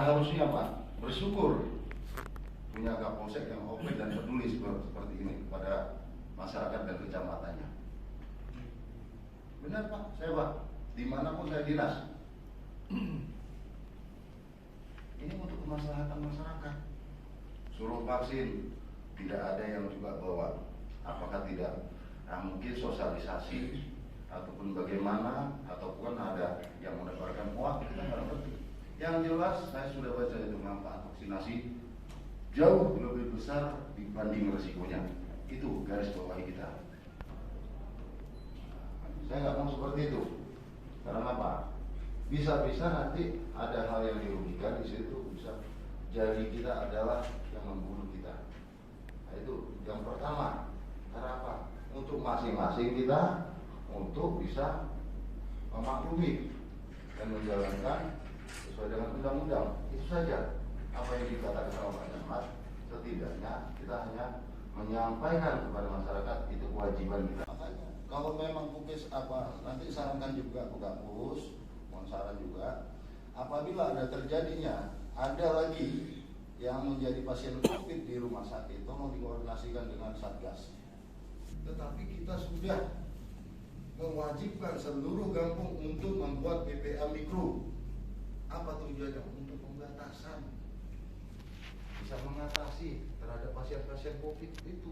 harusnya Pak bersyukur punya Kapolsek yang open dan peduli seperti ini kepada masyarakat dan kecamatannya. Benar Pak, saya Pak, dimanapun saya dinas, ini untuk kemaslahatan masyarakat. Suruh vaksin, tidak ada yang juga bawa. Apakah tidak? Mungkin sosialisasi ataupun bagaimana, ataupun ada yang menebarkan hoax, kita nggak ngerti. Yang jelas saya sudah baca itu manfaat vaksinasi jauh lebih besar dibanding resikonya. Itu garis bawahi kita. Saya nggak mau seperti itu. Karena apa? Bisa-bisa nanti ada hal yang dirugikan di situ, bisa jadi kita adalah yang membunuh kita. Nah itu yang pertama. Karena apa? Untuk masing-masing kita untuk bisa memaklumi dan menjalankan sesuai dengan undang-undang. Itu saja apa yang dikatakan oleh Pak Camat. Setidaknya kita hanya menyampaikan kepada masyarakat itu kewajiban kita. Makanya kalau memang Pukis nanti sarankan juga Pukapus, mohon saran juga, apabila ada terjadinya ada lagi yang menjadi pasien COVID di rumah sakit, tolong dikoordinasikan dengan Satgas. Tetapi kita sudah mewajibkan seluruh kampung untuk membuat PPA mikro. Apa tujuannya? Untuk pembatasan, bisa mengatasi terhadap pasien-pasien COVID itu.